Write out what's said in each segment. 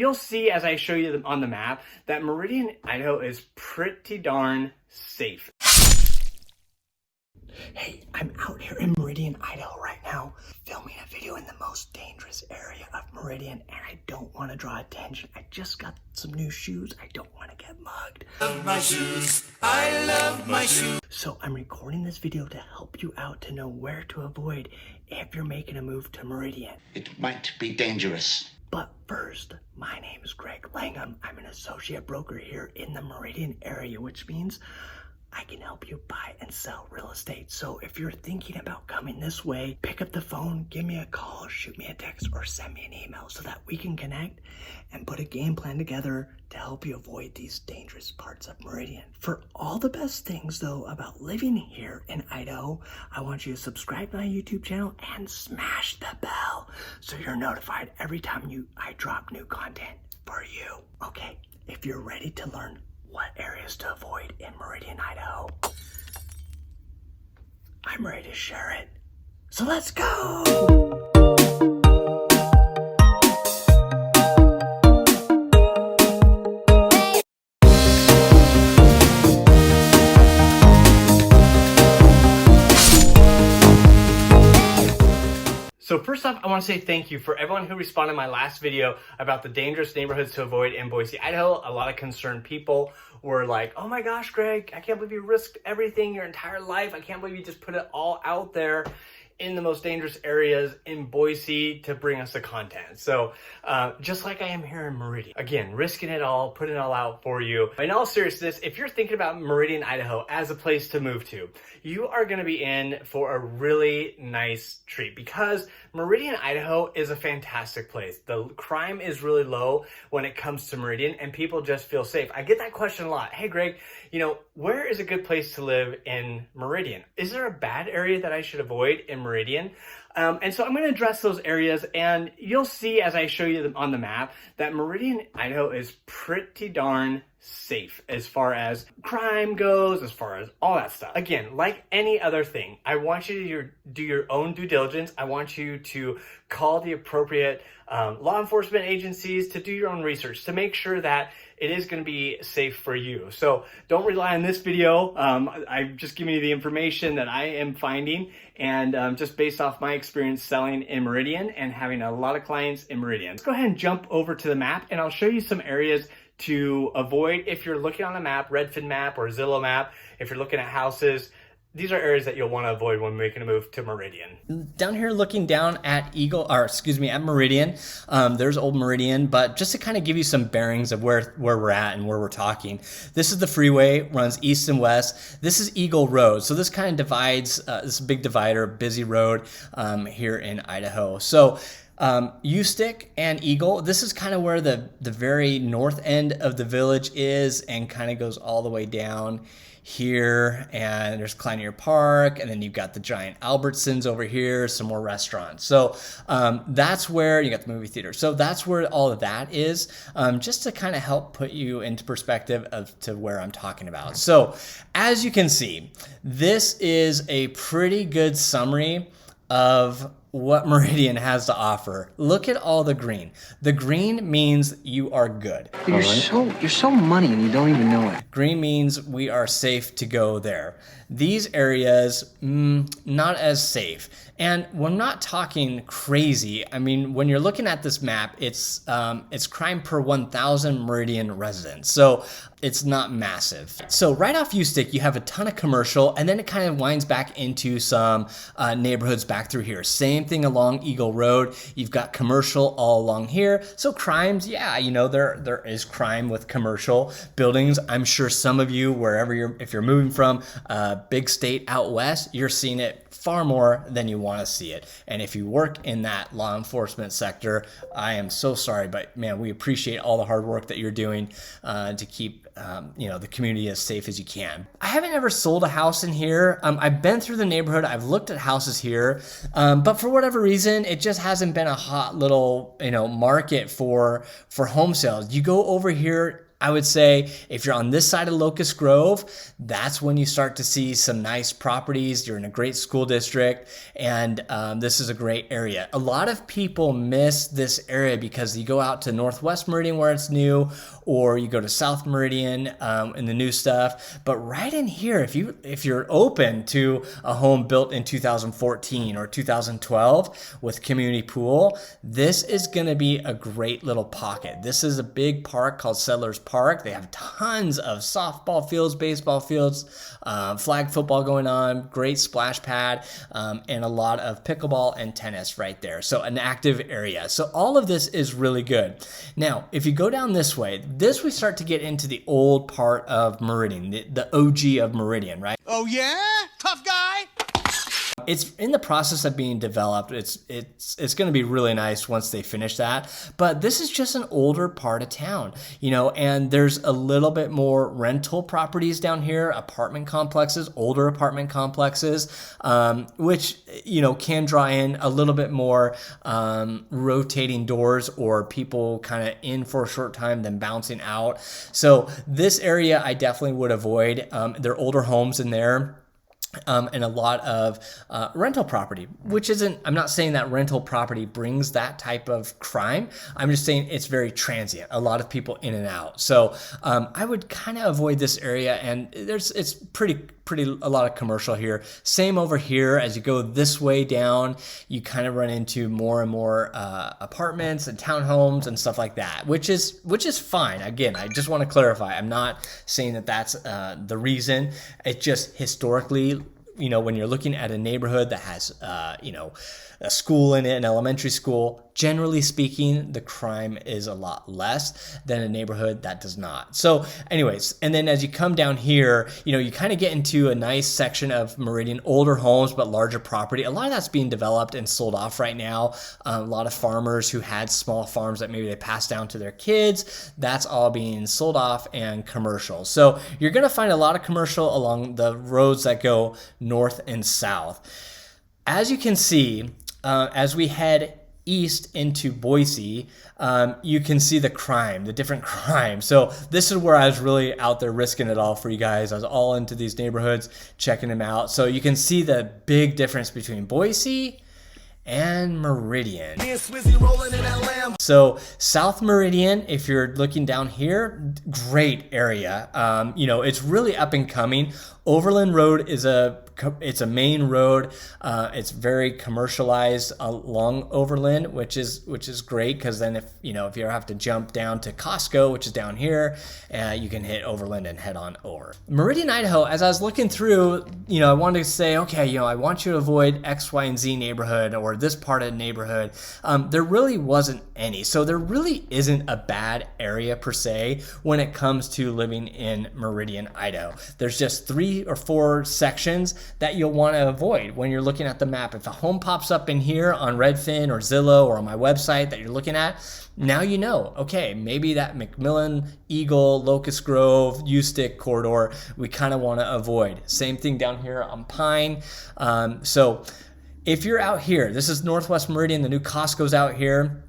you'll see as I show you on the map that Meridian, Idaho is pretty darn safe. Hey, I'm out here in Meridian, Idaho right now, filming a video in the most dangerous area of Meridian, and I don't want to draw attention. I just got some new shoes. I don't want to get mugged. Love my shoes. I love my shoes. So I'm recording this video to help you out to know where to avoid if you're making a move to Meridian. It might be dangerous. But first, my name is Greg Langhaim. I'm an associate broker here in the Meridian area, which means I can help you buy and sell real estate. So if you're thinking about coming this way, pick up the phone, give me a call, shoot me a text, or send me an email so that we can connect and put a game plan together to help you avoid these dangerous parts of Meridian. For all the best things though about living here in Idaho, I want you to subscribe to my YouTube channel and smash the bell so you're notified every time I drop new content for you. Okay, if you're ready to learn what areas to avoid in Meridian, Idaho, I'm ready to share it. So let's go! So first off, I want to say thank you for everyone who responded to my last video about the dangerous neighborhoods to avoid in Boise, Idaho. A lot of concerned people were like, oh my gosh, Greg, I can't believe you risked everything your entire life. I can't believe you just put it all out there in the most dangerous areas in Boise to bring us the content. So just like I am here in Meridian, again, risking it all, putting it all out for you. In all seriousness, if you're thinking about Meridian, Idaho as a place to move to, you are gonna be in for a really nice treat because Meridian, Idaho is a fantastic place. The crime is really low when it comes to Meridian and people just feel safe. I get that question a lot. Hey Greg, where is a good place to live in Meridian? Is there a bad area that I should avoid in Meridian? And so I'm going to address those areas, and you'll see as I show you on the map that Meridian, Idaho is pretty darn safe as far as crime goes, as far as all that stuff. Again, like any other thing, I want you to do your own due diligence. I want you to call the appropriate law enforcement agencies to do your own research to make sure that it is going to be safe for you. So don't rely on this video. I'm just giving you the information that I am finding and just based off my experience selling in Meridian and having a lot of clients in Meridian. Let's go ahead and jump over to the map and I'll show you some areas to avoid if you're looking on a map, Redfin map or Zillow map, if you're looking at houses. These are areas that you'll want to avoid when making a move to Meridian. Down here looking down at at Meridian, there's Old Meridian, but just to kind of give you some bearings of where we're at and where we're talking. This is the freeway, runs east and west. This is Eagle Road. So this kind of divides, this big divider, busy road here in Idaho. So Ustick and Eagle, this is kind of where the very north end of the village is and kind of goes all the way down here, and there's Kleinier Park, and then you've got the giant Albertsons over here, some more restaurants. So that's where you got the movie theater. So that's where all of that is, just to kind of help put you into perspective to where I'm talking about. So as you can see, this is a pretty good summary of what Meridian has to offer. Look at all the green. The green means you are good. Dude, you're so money and you don't even know it. Green means we are safe to go there. These areas, not as safe. And we're not talking crazy. I mean, when you're looking at this map, it's crime per 1,000 Meridian residents. So it's not massive. So right off Ustick, you have a ton of commercial, and then it kind of winds back into some neighborhoods back through here. Same thing along Eagle Road. You've got commercial all along here. So crimes, yeah, there is crime with commercial buildings. I'm sure some of you, if you're moving from a big state out west, you're seeing it far more than you want to see it. And if you work in that law enforcement sector, I am so sorry, but man, we appreciate all the hard work that you're doing to keep the community as safe as you can. I haven't ever sold a house in here. I've been through the neighborhood. I've looked at houses here, but for whatever reason, it just hasn't been a hot little market for home sales. You go over here I would say if you're on this side of Locust Grove, that's when you start to see some nice properties. You're in a great school district, and this is a great area. A lot of people miss this area because you go out to Northwest Meridian where it's new, or you go to South Meridian in the new stuff. But right in here, if you're open to a home built in 2014 or 2012 with community pool, this is going to be a great little pocket. This is a big park called Settlers Park. They have tons of softball fields, baseball fields, flag football going on, great splash pad, and a lot of pickleball and tennis right there. So an active area. So all of this is really good. Now, if you go down this way, we start to get into the old part of Meridian, the OG of Meridian, right? Oh yeah? Tough guy? It's in the process of being developed. It's going to be really nice once they finish that. But this is just an older part of town, and there's a little bit more rental properties down here, apartment complexes, older apartment complexes, which, can draw in a little bit more rotating doors or people kind of in for a short time then bouncing out. So this area I definitely would avoid. There are older homes in there. And a lot of rental property, which I'm not saying that rental property brings that type of crime. I'm just saying it's very transient. A lot of people in and out. So I would kind of avoid this area, and it's pretty a lot of commercial here. Same over here. As you go this way down, you kind of run into more and more apartments and townhomes and stuff like that, which is fine. Again, I just want to clarify. I'm not saying that that's the reason. It's just historically, when you're looking at a neighborhood that has, a school in it, an elementary school, generally speaking, the crime is a lot less than a neighborhood that does not. So anyways, and then as you come down here, you kind of get into a nice section of Meridian, older homes, but larger property. A lot of that's being developed and sold off right now. A lot of farmers who had small farms that maybe they passed down to their kids, that's all being sold off and commercial. So you're going to find a lot of commercial along the roads that go north and south. As you can see, as we head east into Boise, you can see the different crime. So this is where I was really out there risking it all for you guys. I was all into these neighborhoods, checking them out. So you can see the big difference between Boise and Meridian. So South Meridian, if you're looking down here, great area. It's really up and coming. Overland Road is it's a main road. It's very commercialized along Overland, which is great, because then if you ever have to jump down to Costco, which is down here, you can hit Overland and head on over. Meridian, Idaho, as I was looking through, I wanted to say, okay, I want you to avoid X, Y, and Z neighborhood or this part of the neighborhood. There really wasn't any. So there really isn't a bad area per se when it comes to living in Meridian, Idaho. There's just 3 or 4 sections that you'll want to avoid when you're looking at the map. If a home pops up in here on Redfin or Zillow or on my website that you're looking at, now okay, maybe that McMillan, Eagle, Locust Grove, U-Stick corridor, we kind of want to avoid. Same thing down here on Pine. So if you're out here, this is Northwest Meridian, the new Costco's out here,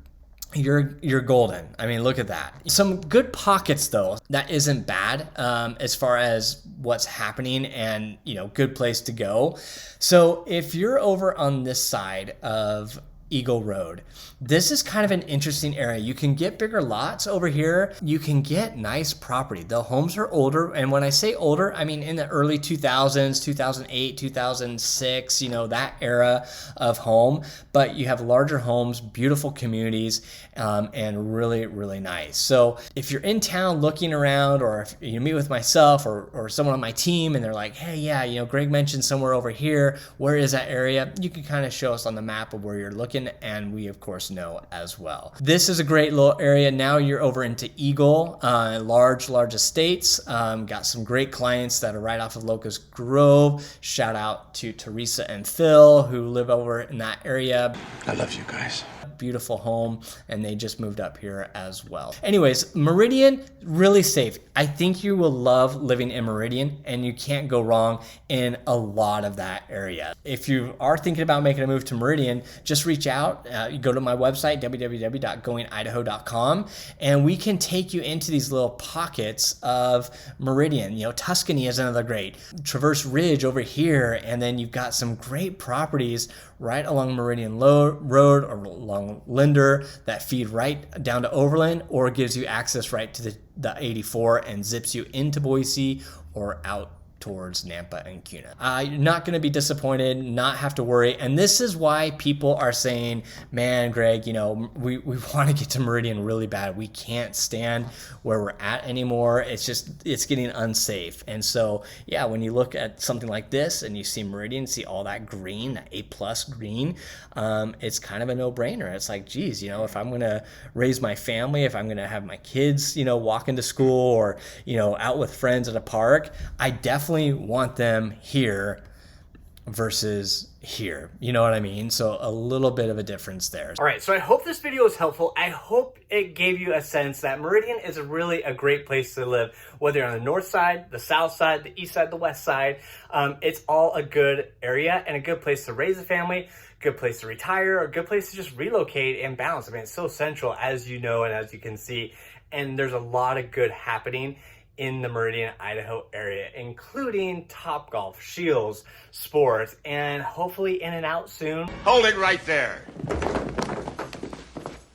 you're golden. I mean, look at that. Some good pockets though, that isn't bad as far as what's happening and, good place to go. So if you're over on this side of Eagle Road, this is kind of an interesting area. You can get bigger lots over here. You can get nice property. The homes are older. And when I say older, I mean in the early 2000s, 2008, 2006, that era of home. But you have larger homes, beautiful communities, and really, really nice. So if you're in town looking around, or if you meet with myself or someone on my team and they're like, hey, yeah, Greg mentioned somewhere over here, where is that area? You can kind of show us on the map of where you're looking, and we of course know as well. This is a great little area. Now you're over into Eagle, large estates. Got some great clients that are right off of Locust Grove. Shout out to Teresa and Phil who live over in that area. I love you guys. Beautiful home, and they just moved up here as well. Anyways, Meridian, really safe. I think you will love living in Meridian, and you can't go wrong in a lot of that area. If you are thinking about making a move to Meridian, just reach out. You go to my website, www.goingidaho.com, and we can take you into these little pockets of Meridian. You know, Tuscany is another great. Traverse Ridge over here, and then you've got some great properties right along Meridian Road or along Linder that feed right down to Overland, or gives you access right to the 84 and zips you into Boise or out towards Nampa and Kuna. You're not going to be disappointed, not have to worry. And this is why people are saying, man, Greg, you know, we want to get to Meridian really bad. We can't stand where we're at anymore. It's getting unsafe. And so, yeah, when you look at something like this and you see Meridian, see all that green, that A+ green, it's kind of a no-brainer. It's like, geez, you know, if I'm going to raise my family, if I'm going to have my kids, you know, walk into school or, you know, out with friends at a park, I definitely want them here versus here. You know what I mean? So a little bit of a difference there. All right, so I hope this video was helpful. I hope it gave you a sense that Meridian is really a great place to live, whether you're on the north side, the south side, the east side, the west side. It's all a good area and a good place to raise a family, good place to retire, a good place to just relocate and bounce. I mean, it's so central, as you know and as you can see, and there's a lot of good happening in the Meridian, Idaho area, including Topgolf, Shields, sports, and hopefully In-N-Out soon. Hold it right there.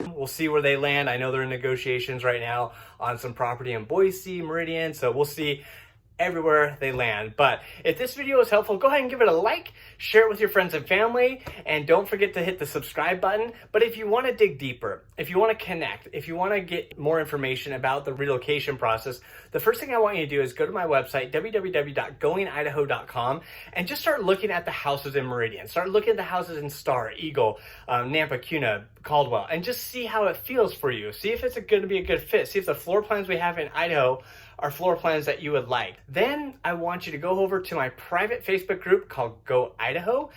We'll see where they land. I know they're in negotiations right now on some property in Boise, Meridian, so we'll see everywhere they land. But if this video was helpful, go ahead and give it a like, share it with your friends and family, and don't forget to hit the subscribe button. But if you want to dig deeper, if you want to connect, if you want to get more information about the relocation process, the first thing I want you to do is go to my website, www.goingidaho.com, and just start looking at the houses in Meridian. Start looking at the houses in Star, Eagle, Nampa, Kuna, Caldwell, and just see how it feels for you. See if it's going to be a good fit. See if the floor plans we have in Idaho are floor plans that you would like. Then I want you to go over to my private Facebook group called Go Idaho,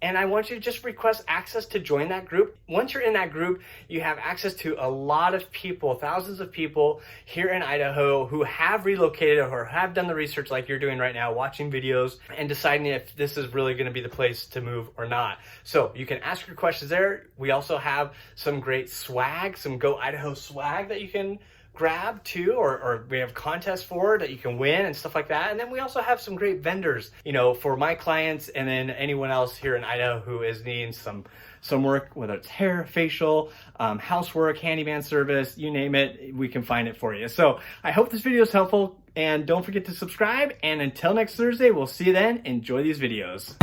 and I want you to just request access to join that group. Once you're in that group, you have access to a lot of people, thousands of people here in Idaho who have relocated or have done the research like you're doing right now, watching videos and deciding if this is really going to be the place to move or not. So you can ask your questions there. We also have some great swag, some Go Idaho swag that you can grab too, or we have contests for that you can win and stuff like that. And then we also have some great vendors, you know, for my clients and then anyone else here in Idaho who is needing some work, whether it's hair, facial, housework, handyman service, you name it, we can find it for you. So I hope this video is helpful, and don't forget to subscribe. And until next Thursday, we'll see you then. Enjoy these videos.